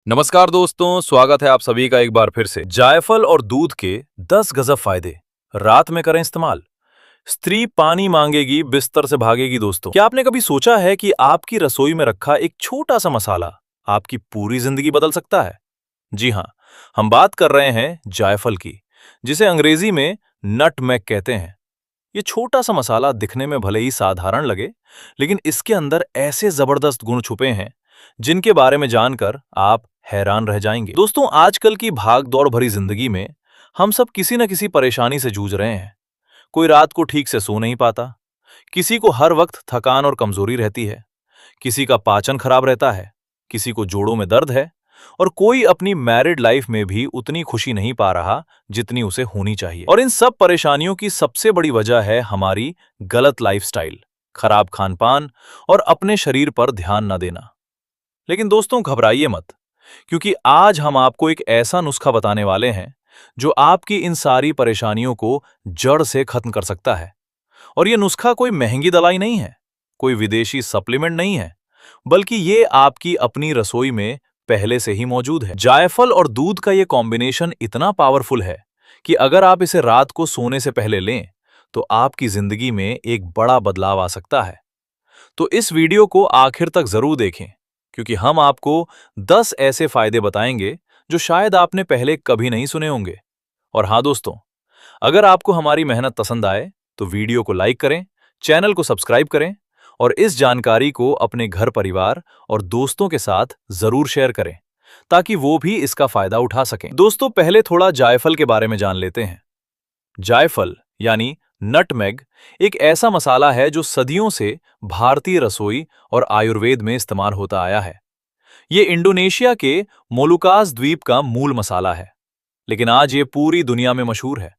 नमस्कार दोस्तों, स्वागत है आप सभी का एक बार फिर से। जायफल और दूध के 10 गजब फायदे, रात में करें इस्तेमाल। स्त्री पानी मांगेगी, बिस्तर से भागेगी। दोस्तों, क्या आपने कभी सोचा है कि आपकी रसोई में रखा एक छोटा सा मसाला आपकी पूरी जिंदगी बदल सकता है? जी हाँ, हम बात कर रहे हैं जायफल की, जिसे अंग्रेजी में नटमेग कहते हैं। ये छोटा सा मसाला दिखने में भले ही साधारण लगे, लेकिन इसके अंदर ऐसे जबरदस्त गुण छुपे हैं जिनके बारे में जानकर आप हैरान रह जाएंगे। दोस्तों, आजकल की भाग दौड़ भरी जिंदगी में हम सब किसी न किसी परेशानी से जूझ रहे हैं। कोई रात को ठीक से सो नहीं पाता, किसी को हर वक्त थकान और कमजोरी रहती है, किसी का पाचन खराब रहता है, किसी को जोड़ों में दर्द है, और कोई अपनी मैरिड लाइफ में भी उतनी खुशी नहीं पा रहा जितनी उसे होनी चाहिए। और इन सब परेशानियों की सबसे बड़ी वजह है हमारी गलत लाइफस्टाइल, खराब खानपान और अपने शरीर पर ध्यान न देना। लेकिन दोस्तों, घबराइए मत, क्योंकि आज हम आपको एक ऐसा नुस्खा बताने वाले हैं जो आपकी इन सारी परेशानियों को जड़ से खत्म कर सकता है। और यह नुस्खा कोई महंगी दवाई नहीं है, कोई विदेशी सप्लीमेंट नहीं है, बल्कि ये आपकी अपनी रसोई में पहले से ही मौजूद है। जायफल और दूध का यह कॉम्बिनेशन इतना पावरफुल है कि अगर आप इसे रात को सोने से पहले लें तो आपकी जिंदगी में एक बड़ा बदलाव आ सकता है। तो इस वीडियो को आखिर तक जरूर देखें, क्योंकि हम आपको 10 ऐसे फायदे बताएंगे जो शायद आपने पहले कभी नहीं सुने होंगे। और हाँ दोस्तों, अगर आपको हमारी मेहनत पसंद आए तो वीडियो को लाइक करें, चैनल को सब्सक्राइब करें और इस जानकारी को अपने घर परिवार और दोस्तों के साथ जरूर शेयर करें, ताकि वो भी इसका फायदा उठा सकें। दोस्तों, पहले थोड़ा जायफल के बारे में जान लेते हैं। जायफल यानी नटमेग एक ऐसा मसाला है जो सदियों से भारतीय रसोई और आयुर्वेद में इस्तेमाल होता आया है। ये इंडोनेशिया के मोलुकास द्वीप का मूल मसाला है, लेकिन आज ये पूरी दुनिया में मशहूर है।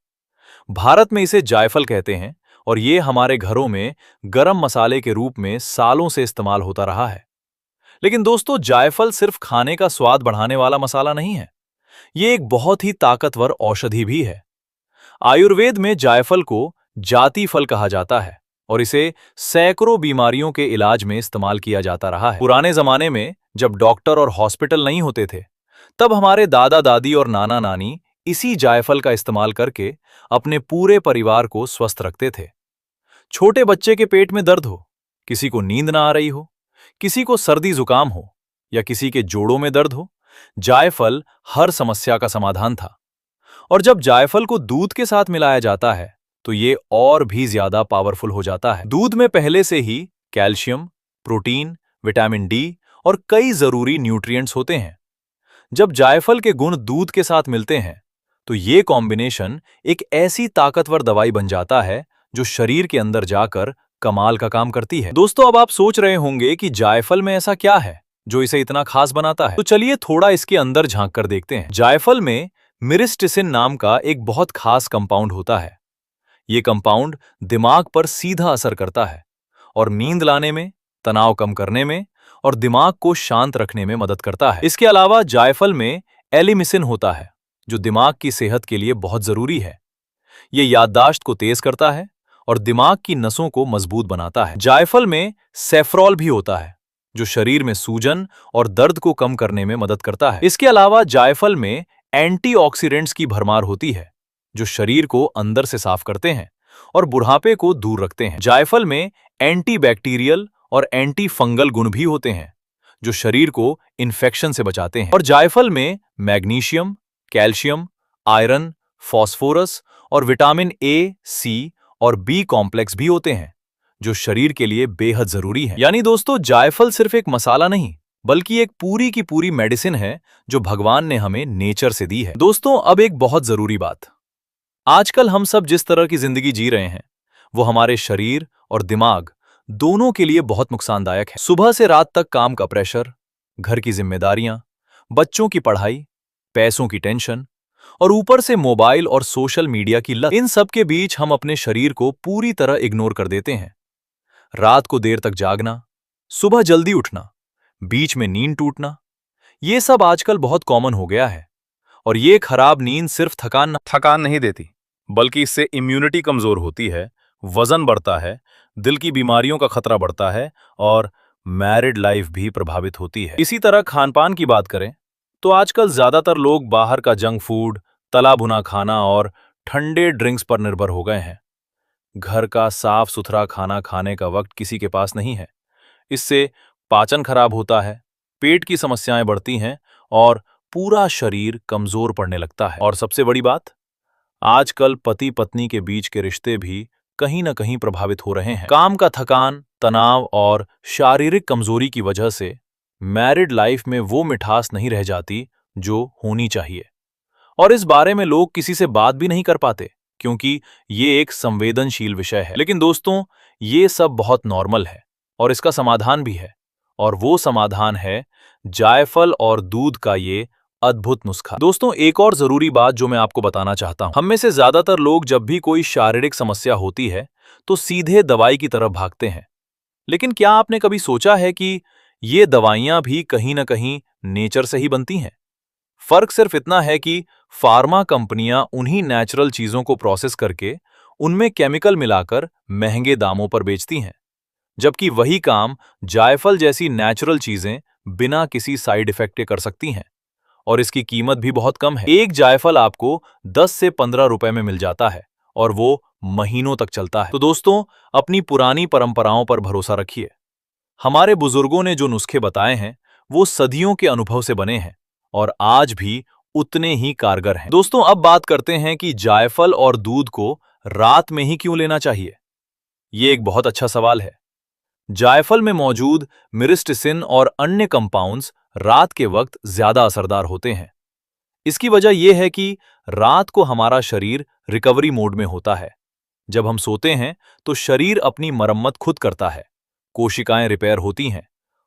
भारत में इसे जायफल कहते हैं और ये हमारे घरों में गरम मसाले के रूप में सालों से इस्तेमाल होता रहा है। लेकिन दोस्तों, जायफल सिर्फ खाने का स्वाद बढ़ाने वाला मसाला नहीं है, ये एक बहुत ही ताकतवर औषधि भी है। आयुर्वेद में जायफल को जाति फल कहा जाता है और इसे सैकड़ों बीमारियों के इलाज में इस्तेमाल किया जाता रहा है। पुराने जमाने में जब डॉक्टर और हॉस्पिटल नहीं होते थे, तब हमारे दादा दादी और नाना नानी इसी जायफल का इस्तेमाल करके अपने पूरे परिवार को स्वस्थ रखते थे। छोटे बच्चे के पेट में दर्द हो, किसी को नींद ना आ रही हो, किसी को सर्दी जुकाम हो या किसी के जोड़ों में दर्द हो, जायफल हर समस्या का समाधान था। और जब जायफल को दूध के साथ मिलाया जाता है तो ये और भी ज्यादा पावरफुल हो जाता है। दूध में पहले से ही कैल्शियम, प्रोटीन, विटामिन डी और कई जरूरी न्यूट्रिएंट्स होते हैं। जब जायफल के गुण दूध के साथ मिलते हैं तो ये कॉम्बिनेशन एक ऐसी ताकतवर दवाई बन जाता है जो शरीर के अंदर जाकर कमाल का काम करती है। दोस्तों, अब आप सोच रहे होंगे कि जायफल में ऐसा क्या है जो इसे इतना खास बनाता है। तो चलिए थोड़ा इसके अंदर झांक कर देखते हैं। जायफल में मिरिस्टिसिन नाम का एक बहुत खास कंपाउंड होता है। ये कंपाउंड दिमाग पर सीधा असर करता है और नींद लाने में, तनाव कम करने में और दिमाग को शांत रखने में मदद करता है। इसके अलावा जायफल में एलिमिसिन होता है जो दिमाग की सेहत के लिए बहुत जरूरी है। ये याददाश्त को तेज करता है और दिमाग की नसों को मजबूत बनाता है। जायफल में सेफ्रॉल भी होता है जो शरीर में सूजन और दर्द को कम करने में मदद करता है। इसके अलावा जायफल में एंटीऑक्सीडेंट्स की भरमार होती है जो शरीर को अंदर से साफ करते हैं और बुढ़ापे को दूर रखते हैं। जायफल में एंटीबैक्टीरियल और एंटी फंगल गुण भी होते हैं जो शरीर को इन्फेक्शन से बचाते हैं। और जायफल में मैग्नीशियम, कैल्शियम, आयरन, फास्फोरस और विटामिन ए, सी और बी कॉम्प्लेक्स भी होते हैं जो शरीर के लिए बेहद जरूरी है। यानी दोस्तों, जायफल सिर्फ एक मसाला नहीं, बल्कि एक पूरी की पूरी मेडिसिन है जो भगवान ने हमें नेचर से दी है। दोस्तों, अब एक बहुत जरूरी बात, आजकल हम सब जिस तरह की जिंदगी जी रहे हैं वो हमारे शरीर और दिमाग दोनों के लिए बहुत नुकसानदायक है। सुबह से रात तक काम का प्रेशर, घर की जिम्मेदारियां, बच्चों की पढ़ाई, पैसों की टेंशन और ऊपर से मोबाइल और सोशल मीडिया की लत, इन सब के बीच हम अपने शरीर को पूरी तरह इग्नोर कर देते हैं। रात को देर तक जागना, सुबह जल्दी उठना, बीच में नींद टूटना, ये सब आजकल बहुत कॉमन हो गया है। और ये खराब नींद सिर्फ थकान नहीं देती, बल्कि इससे इम्यूनिटी कमजोर होती है, वजन बढ़ता है, दिल की बीमारियों का खतरा बढ़ता है और मैरिड लाइफ भी प्रभावित होती है। इसी तरह खानपान की बात करें तो आजकल ज्यादातर लोग बाहर का जंक फूड, तला भुना खाना और ठंडे ड्रिंक्स पर निर्भर हो गए हैं। घर का साफ सुथरा खाना खाने का वक्त किसी के पास नहीं है। इससे पाचन खराब होता है, पेट की समस्याएं बढ़ती हैं और पूरा शरीर कमजोर पड़ने लगता है। और सबसे बड़ी बात, आजकल पति पत्नी के बीच के रिश्ते भी कहीं ना कहीं प्रभावित हो रहे हैं। काम का थकान, तनाव और शारीरिक कमजोरी की वजह से मैरिड लाइफ में वो मिठास नहीं रह जाती जो होनी चाहिए। और इस बारे में लोग किसी से बात भी नहीं कर पाते, क्योंकि ये एक संवेदनशील विषय है। लेकिन दोस्तों, ये सब बहुत नॉर्मल है और इसका समाधान भी है। और वो समाधान है जायफल और दूध का ये अद्भुत नुस्खा। दोस्तों, एक और जरूरी बात जो मैं आपको बताना चाहता हूं, हम में से ज्यादातर लोग जब भी कोई शारीरिक समस्या होती है तो सीधे दवाई की तरफ भागते हैं। लेकिन क्या आपने कभी सोचा है कि ये दवाइयां भी कहीं ना कहीं नेचर से ही बनती हैं? फर्क सिर्फ इतना है कि फार्मा कंपनियां उन्हीं नेचुरल चीजों को प्रोसेस करके उनमें केमिकल मिलाकर महंगे दामों पर बेचती हैं, जबकि वही काम जायफल जैसी नेचुरल चीजें बिना किसी साइड इफेक्ट के कर सकती हैं। और इसकी कीमत भी बहुत कम है। एक जायफल आपको 10 से 15 रुपए में मिल जाता है और वो महीनों तक चलता है। तो दोस्तों, अपनी पुरानी परंपराओं पर भरोसा रखिए। हमारे बुजुर्गों ने जो नुस्खे बताए हैं वो सदियों के अनुभव से बने हैं और आज भी उतने ही कारगर हैं। दोस्तों, अब बात करते हैं कि जायफल और दूध को रात में ही क्यों लेना चाहिए। ये एक बहुत अच्छा सवाल है। जायफल में मौजूद मिरिस्टिसिन और अन्य कंपाउंड्स रात के वक्त ज्यादा असरदार होते हैं। इसकी वजह यह है कि रात को हमारा शरीर रिकवरी मोड में होता है। जब हम सोते हैं तो शरीर अपनी मरम्मत खुद करता है, कोशिकाएं रिपेयर होती हैं,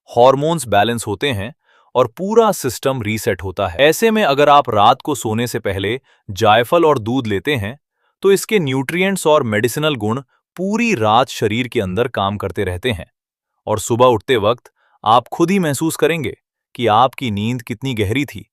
हॉर्मोन्स बैलेंस होते हैं और पूरा सिस्टम रीसेट होता है। ऐसे में अगर आप रात को सोने से पहले जायफल और दूध लेते हैं तो इसके न्यूट्रिएंट्स और मेडिसिनल गुण पूरी रात शरीर के अंदर काम करते रहते हैं और सुबह उठते वक्त आप खुद ही महसूस करेंगे कि आपकी नींद कितनी गहरी थी,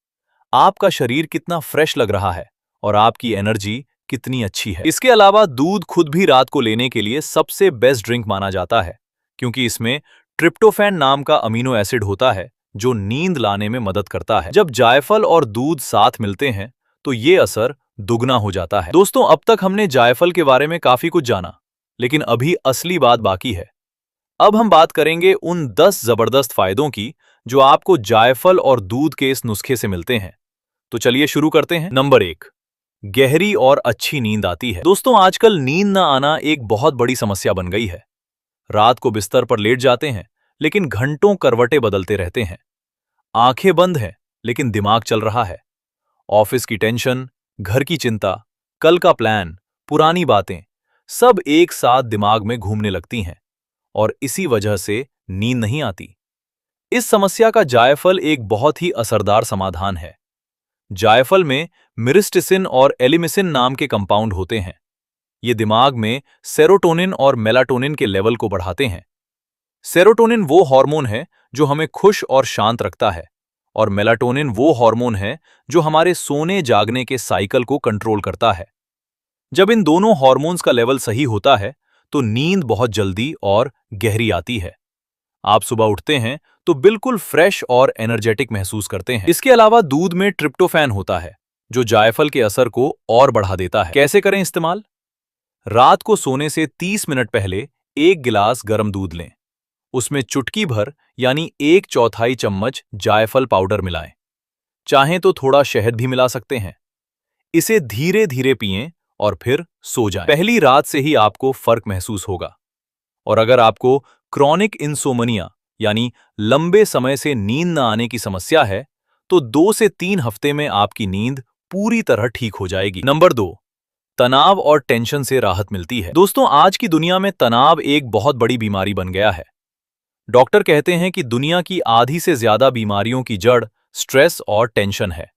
आपका शरीर कितना फ्रेश लग रहा है और आपकी एनर्जी कितनी अच्छी है। इसके अलावा दूध खुद भी रात को लेने के लिए सबसे बेस्ट ड्रिंक माना जाता है, क्योंकि इसमें ट्रिप्टोफैन नाम का अमीनो एसिड होता है जो नींद लाने में मदद करता है। जब जायफल और दूध साथ मिलते हैं तो ये असर दुगना हो जाता है। दोस्तों, अब तक हमने जायफल के बारे में काफी कुछ जाना, लेकिन अभी असली बात बाकी है। अब हम बात करेंगे उन 10 जबरदस्त फायदों की जो आपको जायफल और दूध के इस नुस्खे से मिलते हैं। तो चलिए शुरू करते हैं। नंबर 1, गहरी और अच्छी नींद आती है। दोस्तों, आजकल नींद ना आना एक बहुत बड़ी समस्या बन गई है। रात को बिस्तर पर लेट जाते हैं लेकिन घंटों करवटें बदलते रहते हैं। आंखें बंद हैं लेकिन दिमाग चल रहा है। ऑफिस की टेंशन, घर की चिंता, कल का प्लान, पुरानी बातें सब एक साथ दिमाग में घूमने लगती हैं और इसी वजह से नींद नहीं आती। इस समस्या का जायफल एक बहुत ही असरदार समाधान है। जायफल में मिरिस्टिसिन और एलिमिसिन नाम के कंपाउंड होते हैं। ये दिमाग में सेरोटोनिन और मेलाटोनिन के लेवल को बढ़ाते हैं। सेरोटोनिन वो हार्मोन है जो हमें खुश और शांत रखता है और मेलाटोनिन वो हार्मोन है जो हमारे सोने जागने के साइकिल को कंट्रोल करता है। जब इन दोनों हार्मोन्स का लेवल सही होता है तो नींद बहुत जल्दी और गहरी आती है। आप सुबह उठते हैं तो बिल्कुल फ्रेश और एनर्जेटिक महसूस करते हैं। इसके अलावा दूध में ट्रिप्टोफैन होता है जो जायफल के असर को और बढ़ा देता है। कैसे करें इस्तेमाल? रात को सोने से 30 मिनट पहले 1 गिलास गर्म दूध लें। उसमें चुटकी भर यानी 1/4 चम्मच जायफल पाउडर मिलाएं। चाहें तो थोड़ा शहद भी मिला सकते हैं। इसे धीरे धीरे पिएं और फिर सो जाएं। पहली रात से ही आपको फर्क महसूस होगा। और अगर आपको क्रॉनिक इंसोमनिया यानी लंबे समय से नींद न आने की समस्या है तो 2 से 3 हफ्ते में आपकी नींद पूरी तरह ठीक हो जाएगी। नंबर 2, तनाव और टेंशन से राहत मिलती है। दोस्तों, आज की दुनिया में तनाव एक बहुत बड़ी बीमारी बन गया है। डॉक्टर कहते हैं कि दुनिया की आधी से ज्यादा बीमारियों की जड़ स्ट्रेस और टेंशन है।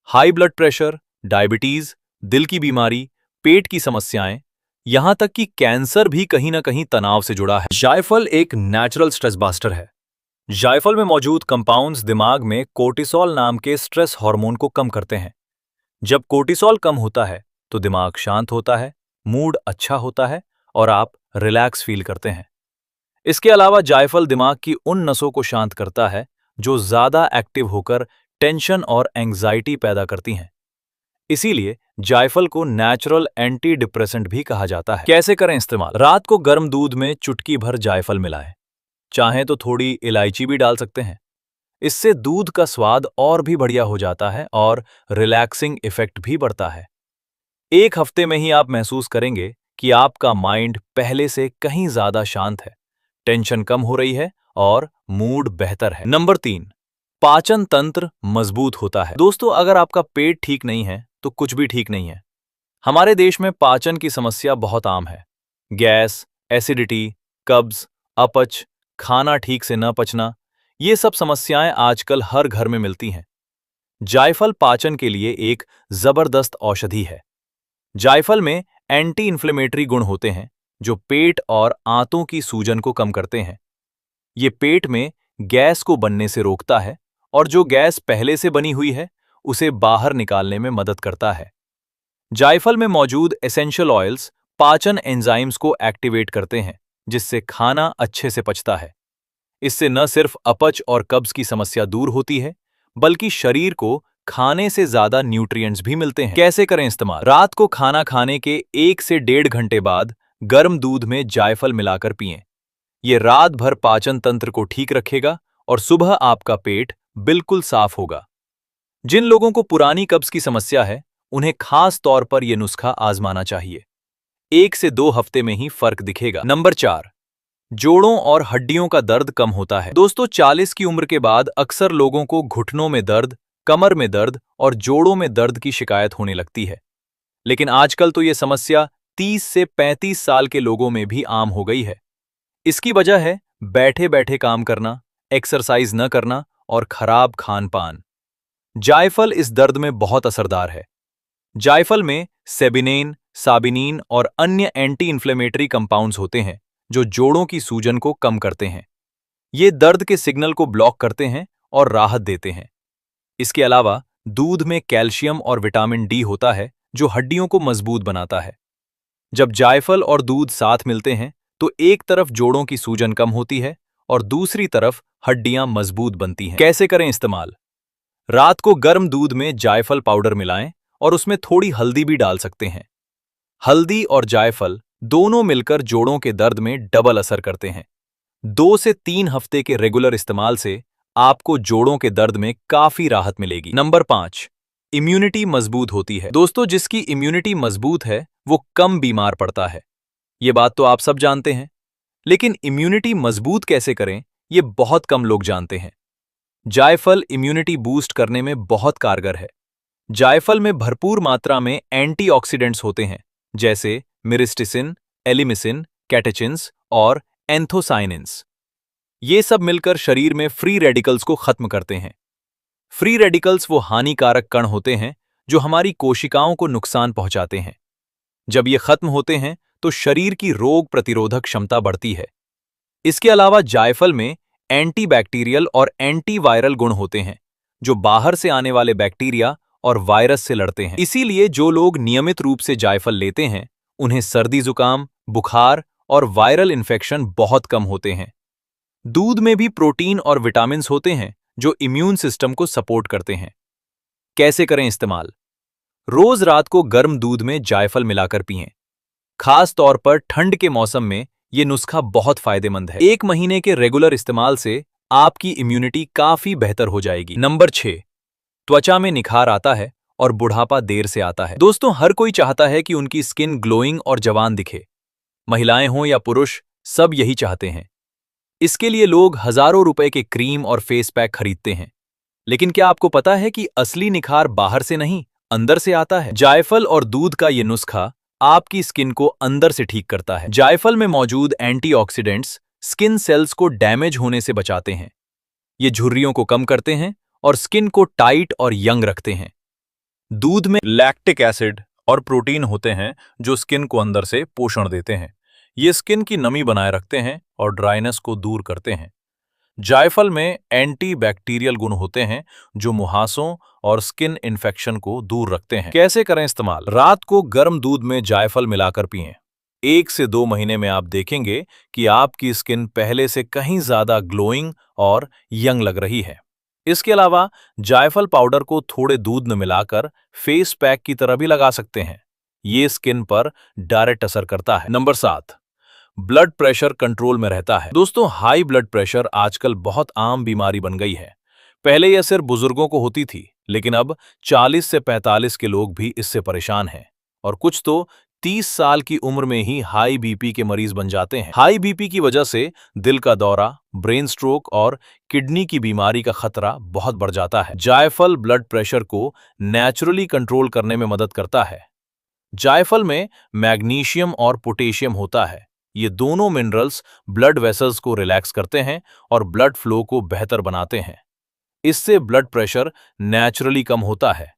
हाई ब्लड प्रेशर, डायबिटीज, दिल की बीमारी, पेट की समस्याएं, यहां तक कि कैंसर भी कहीं ना कहीं तनाव से जुड़ा है। जायफल एक नेचुरल स्ट्रेस बास्टर है। जायफल में मौजूद कंपाउंड्स दिमाग में कोर्टिसोल नाम के स्ट्रेस हार्मोन को कम करते हैं। जब कोर्टिसोल कम होता है तो दिमाग शांत होता है, मूड अच्छा होता है और आप रिलैक्स फील करते हैं। इसके अलावा जायफल दिमाग की उन नसों को शांत करता है जो ज्यादा एक्टिव होकर टेंशन और एंग्जाइटी पैदा करती हैं। इसीलिए जायफल को नेचुरल एंटी डिप्रेसेंट भी कहा जाता है। कैसे करें इस्तेमाल? रात को गर्म दूध में चुटकी भर जायफल मिलाएं। चाहें तो थोड़ी इलायची भी डाल सकते हैं। इससे दूध का स्वाद और भी बढ़िया हो जाता है और रिलैक्सिंग इफेक्ट भी बढ़ता है। एक हफ्ते में ही आप महसूस करेंगे कि आपका माइंड पहले से कहीं ज्यादा शांत है, टेंशन कम हो रही है और मूड बेहतर है। नंबर 3, पाचन तंत्र मजबूत होता है। दोस्तों, अगर आपका पेट ठीक नहीं है तो कुछ भी ठीक नहीं है। हमारे देश में पाचन की समस्या बहुत आम है। गैस, एसिडिटी, कब्ज, अपच, खाना ठीक से न पचना, ये सब समस्याएं आजकल हर घर में मिलती हैं। जायफल पाचन के लिए एक जबरदस्त औषधि है। जायफल में एंटी इन्फ्लेमेटरी गुण होते हैं जो पेट और आंतों की सूजन को कम करते हैं। ये पेट में गैस को बनने से रोकता है और जो गैस पहले से बनी हुई है उसे बाहर निकालने में मदद करता है। जायफल में मौजूद एसेंशियल ऑयल्स पाचन एंजाइम्स को एक्टिवेट करते हैं, जिससे खाना अच्छे से पचता है। इससे न सिर्फ अपच और कब्ज की समस्या दूर होती है, बल्कि शरीर को खाने से ज्यादा न्यूट्रिएंट्स भी मिलते हैं। कैसे करें इस्तेमाल? रात को खाना खाने के 1 से 1.5 घंटे बाद गर्म दूध में जायफल मिलाकर पिएं। ये रात भर पाचन तंत्र को ठीक रखेगा और सुबह आपका पेट बिल्कुल साफ होगा। जिन लोगों को पुरानी कब्ज की समस्या है, उन्हें खास तौर पर यह नुस्खा आजमाना चाहिए। 1 से 2 हफ्ते में ही फर्क दिखेगा। नंबर 4, जोड़ों और हड्डियों का दर्द कम होता है। दोस्तों, 40 की उम्र के बाद अक्सर लोगों को घुटनों में दर्द, कमर में दर्द और जोड़ों में दर्द की शिकायत होने लगती है। लेकिन आजकल तो यह समस्या 30 से 35 साल के लोगों में भी आम हो गई है। इसकी वजह है बैठे बैठे काम करना, एक्सरसाइज न करना और खराब खान पान। जायफल इस दर्द में बहुत असरदार है। जायफल में सेबिनेन, साबिनीन और अन्य एंटी इन्फ्लेमेटरी कंपाउंड्स होते हैं जो जोड़ों की सूजन को कम करते हैं। ये दर्द के सिग्नल को ब्लॉक करते हैं और राहत देते हैं। इसके अलावा दूध में कैल्शियम और विटामिन डी होता है जो हड्डियों को मजबूत बनाता है। जब जायफल और दूध साथ मिलते हैं तो एक तरफ जोड़ों की सूजन कम होती है और दूसरी तरफ हड्डियां मजबूत बनती हैं। कैसे करें इस्तेमाल? रात को गर्म दूध में जायफल पाउडर मिलाएं और उसमें थोड़ी हल्दी भी डाल सकते हैं। हल्दी और जायफल दोनों मिलकर जोड़ों के दर्द में डबल असर करते हैं। 2 से 3 हफ्ते के रेगुलर इस्तेमाल से आपको जोड़ों के दर्द में काफी राहत मिलेगी। नंबर 5, इम्यूनिटी मजबूत होती है। दोस्तों, जिसकी इम्यूनिटी मजबूत है वो कम बीमार पड़ता है। ये बात तो आप सब जानते हैं, लेकिन इम्यूनिटी मजबूत कैसे करें ये बहुत कम लोग जानते हैं। जायफल इम्यूनिटी बूस्ट करने में बहुत कारगर है। जायफल में भरपूर मात्रा में एंटीऑक्सीडेंट्स होते हैं, जैसे मिरिस्टिसिन, एलिमिसिन, कैटेचिन्स और एंथोसाइनिन्स। ये सब मिलकर शरीर में फ्री रेडिकल्स को खत्म करते हैं। फ्री रेडिकल्स वो हानिकारक कण होते हैं जो हमारी कोशिकाओं को नुकसान पहुंचाते हैं। जब ये खत्म होते हैं तो शरीर की रोग प्रतिरोधक क्षमता बढ़ती है। इसके अलावा जायफल में एंटीबैक्टीरियल और एंटीवायरल गुण होते हैं जो बाहर से आने वाले बैक्टीरिया और वायरस से लड़ते हैं। इसीलिए जो लोग नियमित रूप से जायफल लेते हैं उन्हें सर्दी जुकाम, बुखार और वायरल इन्फेक्शन बहुत कम होते हैं। दूध में भी प्रोटीन और विटामिन्स होते हैं जो इम्यून सिस्टम को सपोर्ट करते हैं। कैसे करें इस्तेमाल? रोज रात को गर्म दूध में जायफल मिलाकर पिएं। खास तौर पर ठंड के मौसम में यह नुस्खा बहुत फायदेमंद है। 1 महीने के रेगुलर इस्तेमाल से आपकी इम्यूनिटी काफी बेहतर हो जाएगी। नंबर 6, त्वचा में निखार आता है और बुढ़ापा देर से आता है। दोस्तों, हर कोई चाहता है कि उनकी स्किन ग्लोइंग और जवान दिखे। महिलाएं हों या पुरुष, सब यही चाहते हैं। इसके लिए लोग हजारों रुपए के क्रीम और फेस पैक खरीदते हैं। लेकिन क्या आपको पता है कि असली निखार बाहर से नहीं, अंदर से आता है? जायफल और दूध का ये नुस्खा आपकी स्किन को अंदर से ठीक करता है। जायफल में मौजूद एंटीऑक्सीडेंट्स स्किन सेल्स को डैमेज होने से बचाते हैं। ये झुर्रियों को कम करते हैं और स्किन को टाइट और यंग रखते हैं। दूध में लैक्टिक एसिड और प्रोटीन होते हैं जो स्किन को अंदर से पोषण देते हैं। ये स्किन की नमी बनाए रखते हैं और ड्राइनेस को दूर करते हैं। जायफल में एंटीबैक्टीरियल गुण होते हैं जो मुहासों और स्किन इन्फेक्शन को दूर रखते हैं। कैसे करें इस्तेमाल? रात को गर्म दूध में जायफल मिलाकर पिएं। 1 से 2 महीने में आप देखेंगे कि आपकी स्किन पहले से कहीं ज्यादा ग्लोइंग और यंग लग रही है। इसके अलावा जायफल पाउडर को थोड़े दूध में मिलाकर फेस पैक की तरह भी लगा सकते हैं। ये स्किन पर डायरेक्ट असर करता है। नंबर 7, ब्लड प्रेशर कंट्रोल में रहता है। दोस्तों, हाई ब्लड प्रेशर आजकल बहुत आम बीमारी बन गई है। पहले यह सिर्फ बुजुर्गों को होती थी, लेकिन अब 40 से 45 के लोग भी इससे परेशान हैं और कुछ तो 30 साल की उम्र में ही हाई बीपी के मरीज बन जाते हैं। हाई बीपी की वजह से दिल का दौरा, ब्रेन स्ट्रोक और किडनी की बीमारी का खतरा बहुत बढ़ जाता है। जायफल ब्लड प्रेशर को नेचुरली कंट्रोल करने में मदद करता है। जायफल में मैग्नीशियम और पोटेशियम होता है। ये दोनों मिनरल्स ब्लड वेसल्स को रिलैक्स करते हैं और ब्लड फ्लो को बेहतर बनाते हैं। इससे ब्लड प्रेशर नेचुरली कम होता है।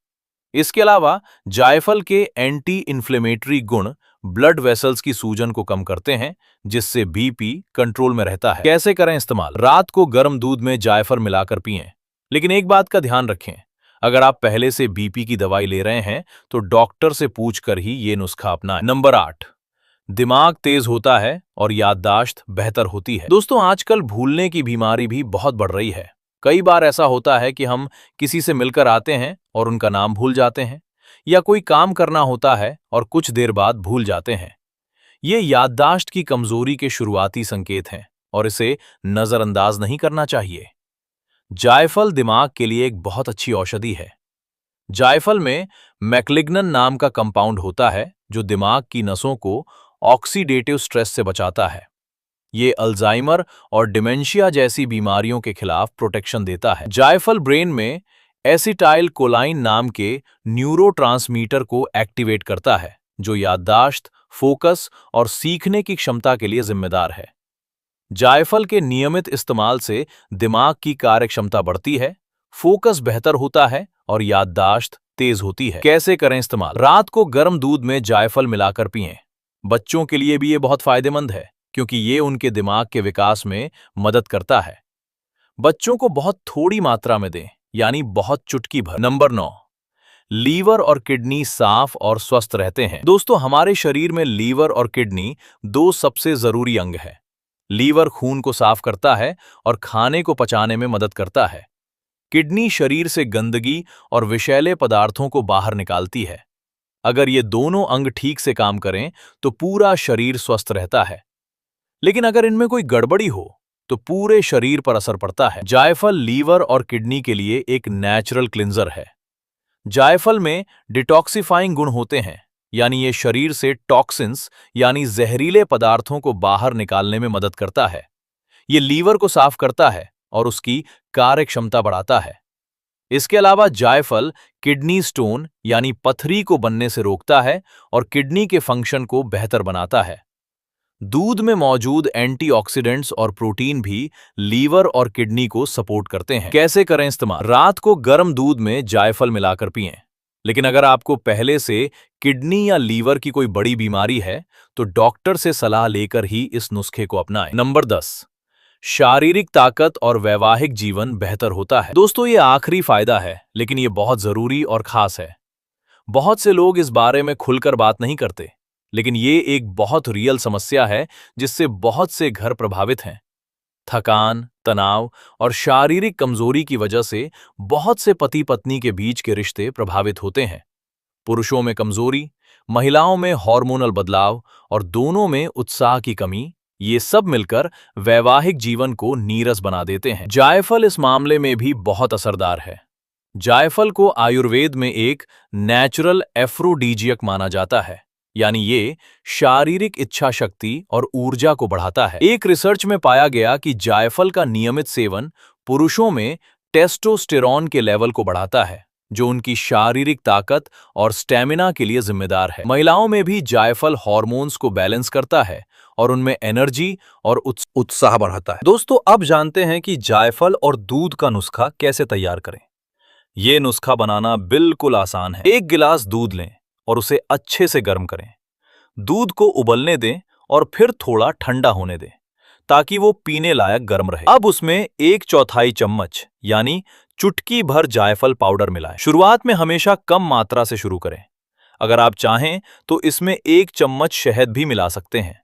इसके अलावा जायफल के एंटी इन्फ्लेमेटरी गुण ब्लड वेसल्स की सूजन को कम करते हैं, जिससे बीपी कंट्रोल में रहता है। कैसे करें इस्तेमाल? रात को गर्म दूध में जायफल मिलाकर पिएं। लेकिन एक बात का ध्यान रखें, अगर आप पहले से बीपी की दवाई ले रहे हैं तो डॉक्टर से पूछकर ही ये नुस्खा अपनाएं। नंबर 8, दिमाग तेज होता है और याददाश्त बेहतर होती है। दोस्तों, आजकल भूलने की बीमारी भी बहुत बढ़ रही है। कई बार ऐसा होता है कि हम किसी से मिलकर आते हैं और उनका नाम भूल जाते हैं, या कोई काम करना होता है और कुछ देर बाद भूल जाते हैं। ये याददाश्त की कमजोरी के शुरुआती संकेत हैं और इसे नजरअंदाज नहीं करना चाहिए। जायफल दिमाग के लिए एक बहुत अच्छी औषधि है। जायफल में मैक्लिग्नन नाम का कंपाउंड होता है जो दिमाग की नसों को ऑक्सीडेटिव स्ट्रेस से बचाता है। ये अल्जाइमर और डिमेंशिया जैसी बीमारियों के खिलाफ प्रोटेक्शन देता है। जायफल ब्रेन में एसिटाइल कोलाइन नाम के न्यूरोट्रांसमीटर को एक्टिवेट करता है, जो याददाश्त, फोकस और सीखने की क्षमता के लिए जिम्मेदार है। जायफल के नियमित इस्तेमाल से दिमाग की कार्यक्षमता बढ़ती है, फोकस बेहतर होता है और याददाश्त तेज होती है। कैसे करें इस्तेमाल? रात को गर्म दूध में जायफल मिलाकर पिएं। बच्चों के लिए भी ये बहुत फायदेमंद है, क्योंकि ये उनके दिमाग के विकास में मदद करता है। बच्चों को बहुत थोड़ी मात्रा में दें, यानी बहुत चुटकी भर। नंबर 9, लीवर और किडनी साफ और स्वस्थ रहते हैं। दोस्तों, हमारे शरीर में लीवर और किडनी दो सबसे जरूरी अंग हैं। लीवर खून को साफ करता है और खाने को पचाने में मदद करता है। किडनी शरीर से गंदगी और विषैले पदार्थों को बाहर निकालती है। अगर ये दोनों अंग ठीक से काम करें तो पूरा शरीर स्वस्थ रहता है। लेकिन अगर इनमें कोई गड़बड़ी हो तो पूरे शरीर पर असर पड़ता है। जायफल लीवर और किडनी के लिए एक नेचुरल क्लिंजर है। जायफल में डिटॉक्सिफाइंग गुण होते हैं, यानी ये शरीर से टॉक्सिन्स यानी जहरीले पदार्थों को बाहर निकालने में मदद करता है। ये लीवर को साफ करता है और उसकी कार्यक्षमता बढ़ाता है। इसके अलावा जायफल किडनी स्टोन यानी पथरी को बनने से रोकता है और किडनी के फंक्शन को बेहतर बनाता है। दूध में मौजूद एंटीऑक्सीडेंट्स और प्रोटीन भी लीवर और किडनी को सपोर्ट करते हैं। कैसे करें इस्तेमाल? रात को गर्म दूध में जायफल मिलाकर पिएं। लेकिन अगर आपको पहले से किडनी या लीवर की कोई बड़ी बीमारी है तो डॉक्टर से सलाह लेकर ही इस नुस्खे को अपनाएं। नंबर 10, शारीरिक ताकत और वैवाहिक जीवन बेहतर होता है। दोस्तों, ये आखिरी फायदा है, लेकिन ये बहुत जरूरी और खास है। बहुत से लोग इस बारे में खुलकर बात नहीं करते, लेकिन ये एक बहुत रियल समस्या है जिससे बहुत से घर प्रभावित हैं। थकान, तनाव और शारीरिक कमजोरी की वजह से बहुत से पति पत्नी के बीच के रिश्ते प्रभावित होते हैं। पुरुषों में कमजोरी, महिलाओं में हार्मोनल बदलाव और दोनों में उत्साह की कमी, ये सब मिलकर वैवाहिक जीवन को नीरस बना देते हैं। जायफल इस मामले में भी बहुत असरदार है। जायफल को आयुर्वेद में एक नेचुरल एफ्रोडीजियक माना जाता है, यानी ये शारीरिक इच्छा शक्ति और ऊर्जा को बढ़ाता है। एक रिसर्च में पाया गया कि जायफल का नियमित सेवन पुरुषों में टेस्टोस्टेरॉन के लेवल को बढ़ाता है, जो उनकी शारीरिक ताकत और स्टेमिना के लिए जिम्मेदार है। महिलाओं में भी जायफल हार्मोन्स को बैलेंस करता है और उनमें एनर्जी और उत्साह बढ़ाता है। दोस्तों, अब जानते हैं कि जायफल और दूध का नुस्खा कैसे तैयार करें। ये नुस्खा बनाना बिल्कुल आसान है। 1 गिलास दूध लें और उसे अच्छे से गर्म करें। दूध को उबलने दें और फिर थोड़ा ठंडा होने दें ताकि वो पीने लायक गर्म रहे। अब उसमें 1/4 चम्मच यानी चुटकी भर जायफल पाउडर मिलाएं। शुरुआत में हमेशा कम मात्रा से शुरू करें। अगर आप चाहें तो इसमें 1 चम्मच शहद भी मिला सकते हैं।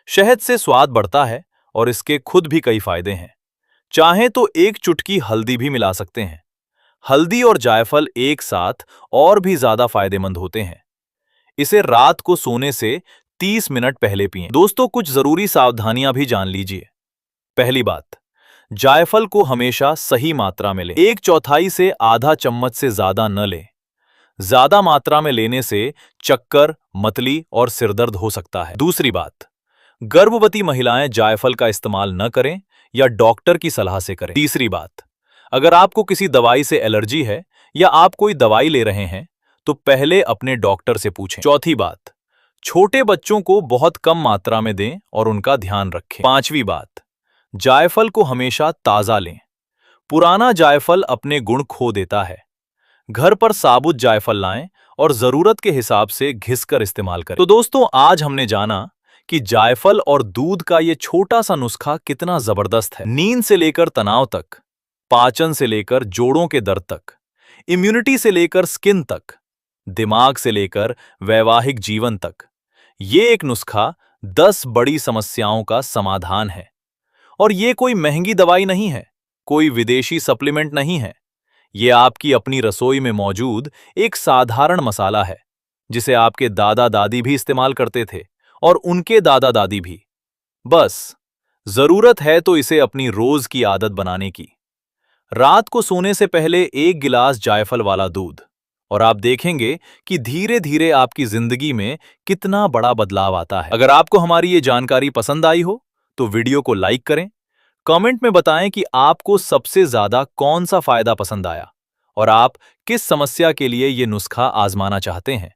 शहद से स्वाद बढ़ता है और इसके खुद भी कई फायदे हैं। चाहें तो एक चुटकी हल्दी भी मिला सकते हैं। हल्दी और जायफल एक साथ और भी ज्यादा फायदेमंद होते हैं। इसे रात को सोने से 30 मिनट पहले पिएं। दोस्तों, कुछ जरूरी सावधानियां भी जान लीजिए। पहली बात, जायफल को हमेशा सही मात्रा में लें। 1/4 से आधा चम्मच से ज्यादा न लें। ज्यादा मात्रा में लेने से चक्कर, मतली और सिरदर्द हो सकता है। दूसरी बात, गर्भवती महिलाएं जायफल का इस्तेमाल न करें या डॉक्टर की सलाह से करें। तीसरी बात, अगर आपको किसी दवाई से एलर्जी है या आप कोई दवाई ले रहे हैं तो पहले अपने डॉक्टर से पूछें। चौथी बात, छोटे बच्चों को बहुत कम मात्रा में दें और उनका ध्यान रखें। पांचवी बात, जायफल को हमेशा ताजा लें। पुराना जायफल अपने गुण खो देता है। घर पर साबुत जायफल लाएं और जरूरत के हिसाब से घिसकर इस्तेमाल करें। तो दोस्तों, आज हमने जाना कि जायफल और दूध का ये छोटा सा नुस्खा कितना जबरदस्त है। नींद से लेकर तनाव तक, पाचन से लेकर जोड़ों के दर्द तक, इम्यूनिटी से लेकर स्किन तक, दिमाग से लेकर वैवाहिक जीवन तक, ये एक नुस्खा 10 बड़ी समस्याओं का समाधान है। और ये कोई महंगी दवाई नहीं है, कोई विदेशी सप्लीमेंट नहीं है। ये आपकी अपनी रसोई में मौजूद एक साधारण मसाला है, जिसे आपके दादा दादी भी इस्तेमाल करते थे और उनके दादा दादी भी। बस जरूरत है तो इसे अपनी रोज की आदत बनाने की। रात को सोने से पहले 1 गिलास जायफल वाला दूध, और आप देखेंगे कि धीरे धीरे आपकी जिंदगी में कितना बड़ा बदलाव आता है। अगर आपको हमारी ये जानकारी पसंद आई हो तो वीडियो को लाइक करें, कमेंट में बताएं कि आपको सबसे ज्यादा कौन सा फायदा पसंद आया और आप किस समस्या के लिए ये नुस्खा आजमाना चाहते हैं।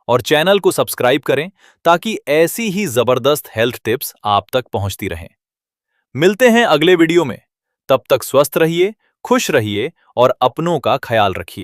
और चैनल को सब्सक्राइब करें ताकि ऐसी ही जबरदस्त हेल्थ टिप्स आप तक पहुंचती रहें। मिलते हैं अगले वीडियो में। तब तक स्वस्थ रहिए, खुश रहिए और अपनों का ख्याल रखिए।